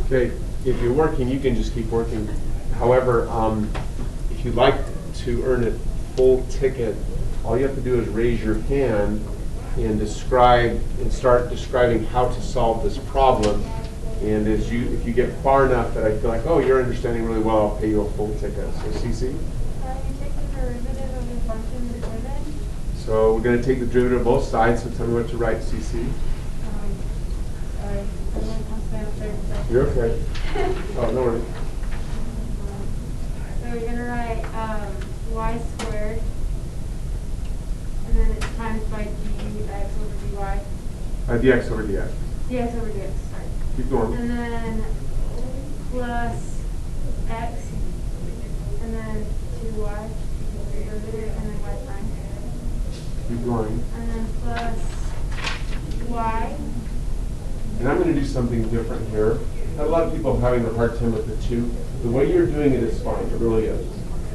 Okay, if you're working, you can just keep working. However, if you'd like to earn a full ticket, all you have to do is raise your hand and start describing how to solve this problem. And if you get far enough that I feel like, oh, you're understanding really well, I'll pay you a full ticket. So, Cece? You take the derivative of the function given. So we're going to take the derivative of both sides. So tell me what to write, Cece. Sorry, everyone comes down 30 seconds. You're okay. Oh, no worries. So we're going to write y squared, and then it's times by dx over dy. Dx over dx. Dx over dx, sorry. Keep going. And then plus x, and then 2y, derivative, and then y prime. Keep going. And then plus y. And I'm going to do something different here. A lot of people are having a hard time with the 2. The way you're doing it is fine. It really is.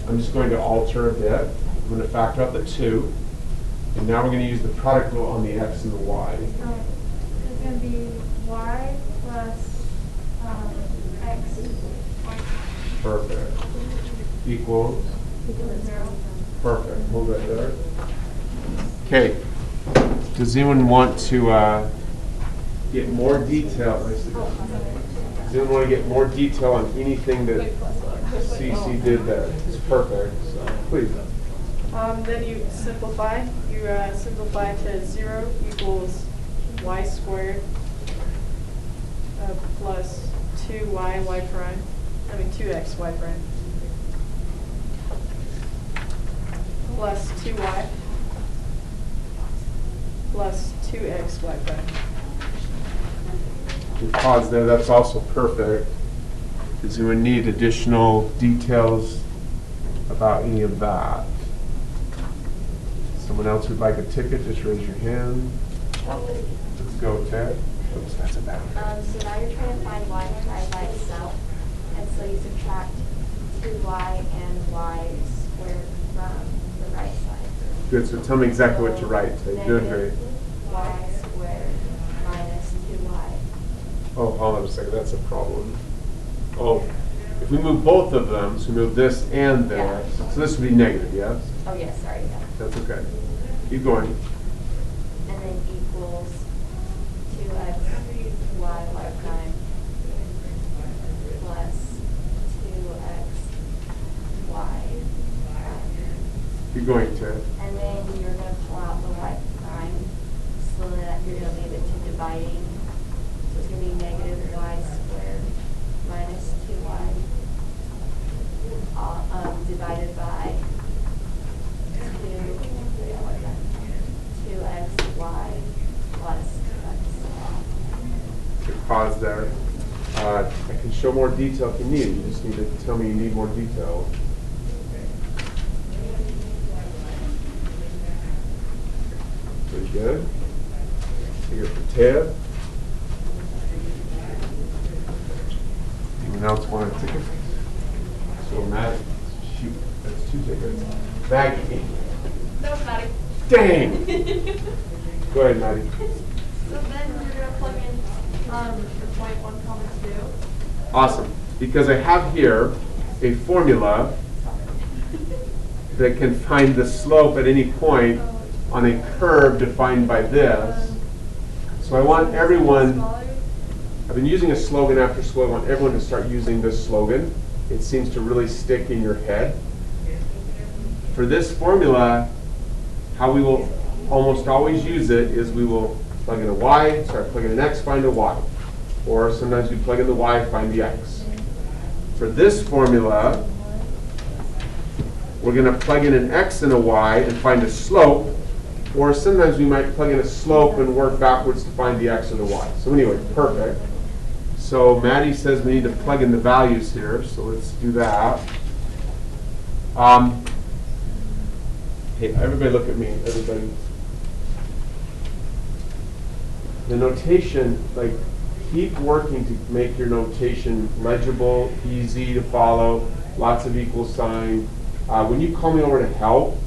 I'm just going to alter a bit. I'm going to factor out the 2. And now we're going to use the product rule on the x and the y. So it's going to be y plus x. Perfect. Equals. 0. Perfect. Hold right there. Okay. Does anyone want to get more detail? Does anyone want to get more detail on anything that CC did there? It's perfect. So please. Then you simplify. You simplify to 0 equals y squared plus 2y y prime. 2x y prime plus 2y plus 2x y prime. You pause there. That's also perfect. Does anyone need additional details about any of that? Someone else who'd like a ticket, just raise your hand. Let's go, Ted. Oops, that's a bad one. So now you're trying to find y side by itself, and so you subtract 2y and y squared from the right side. Good, so tell me exactly what to write. You're doing great. Y squared minus 2y. Oh, hold on a second, that's a problem. Oh, if we move both of them, so we move this and this, Yeah. so this would be negative, yes? Oh yes, sorry, yeah. That's okay. Keep going. And then equals 2x y prime plus 2x y prime. Keep going, Ted. And then you're going to pull out the y prime so that you're going to leave it to dividing. So it's going to be negative y squared minus 2y divided by 2xy plus 2x. Good pause there. I can show more detail if you need. You just need to tell me you need more detail. Pretty good. Here for Ted. Anyone else want a ticket? So Matt, shoot, that's 2 tickets. Maggie. No, Maddie. Dang! Go ahead, Maddie. So then you're going to plug in the point 1, 2. Awesome. Because I have here a formula that can find the slope at any point on a curve defined by this. So I want everyone, I've been using a slogan after slogan. I want everyone to start using this slogan. It seems to really stick in your head. For this formula, how we will almost always use it is we will plug in a y, start plugging in x, find a y. Or sometimes we plug in the y, find the x. For this formula, we're going to plug in an x and a y and find a slope. Or sometimes we might plug in a slope and work backwards to find the x or the y. So anyway, perfect. So Maddie says we need to plug in the values here, so let's do that. Hey, everybody look at me, everybody. The notation, like, keep working to make your notation legible, easy to follow, lots of equal sign. When you call me over to help,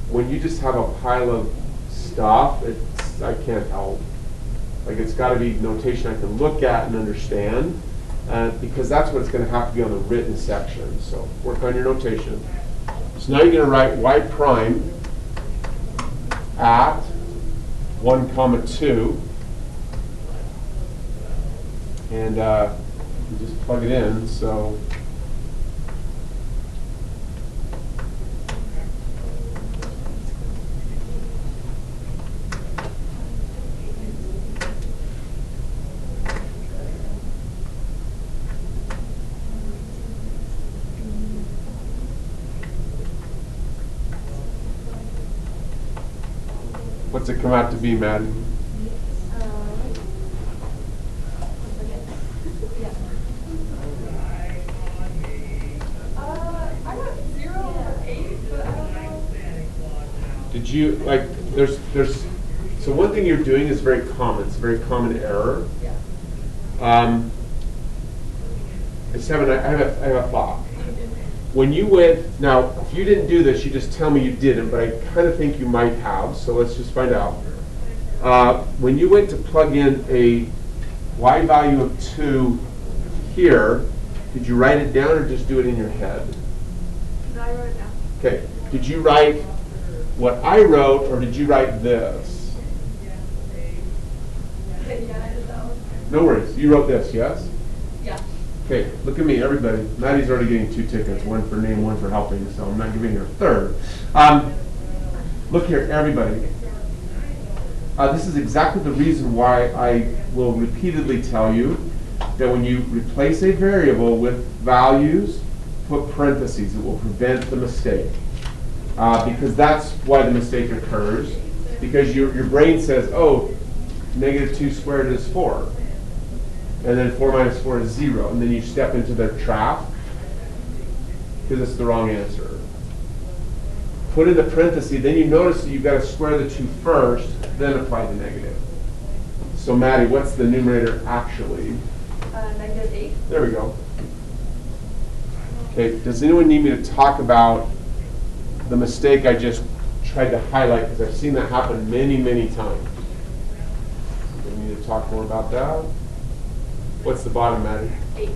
when you just have a pile of stuff, I can't help. Like, it's got to be notation I can look at and understand. because that's what it's going to have to be on the written section. So work on your notation. So now you're going to write y prime at 1 comma 2. And you just plug it in. So what's it come out to be, Maddie? I got 0 or 8, but I don't know. Did you, like, there's, so one thing you're doing is very common. It's a very common error. Yeah. I just have I have a thought. When you went, now, if you didn't do this, you just tell me you didn't, but I kind of think you might have, so let's just find out. When you went to plug in a y value of 2 here, did you write it down or just do it in your head? No, I wrote it down. Okay, did you write what I wrote or did you write this? Yeah, I did that one. No worries, you wrote this, yes? Yeah. Okay, look at me, everybody. Maddie's already getting 2 tickets, 1 for name, 1 for helping, so I'm not giving her a third. Look here, everybody. This is exactly the reason why I will repeatedly tell you that when you replace a variable with values, put parentheses. It will prevent the mistake. Because that's why the mistake occurs. Because your brain says, oh, -2 squared is 4. And then 4 minus 4 is 0. And then you step into their trap because it's the wrong answer. Put in the parentheses, then you notice that you've got to square the 2 first, then apply the negative. So Maddie, what's the numerator actually? -8. There we go. Okay, does anyone need me to talk about the mistake I just tried to highlight? Because I've seen that happen many, many times. Do we need to talk more about that? What's the bottom, Maddie? 8.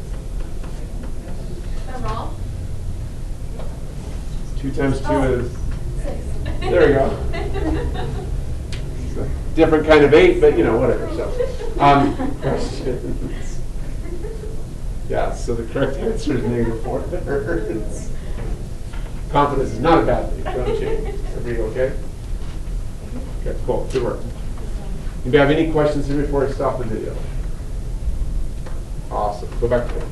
Am I wrong? 2 times 2 is... 6. There we go. It's a different kind of 8, but you know, whatever. So, questions? Yeah, so the correct answer is -4/3. Confidence is not a bad thing, don't you? Everybody okay? Okay, cool, good work. Anybody have any questions here before I stop the video? Awesome, go back to it.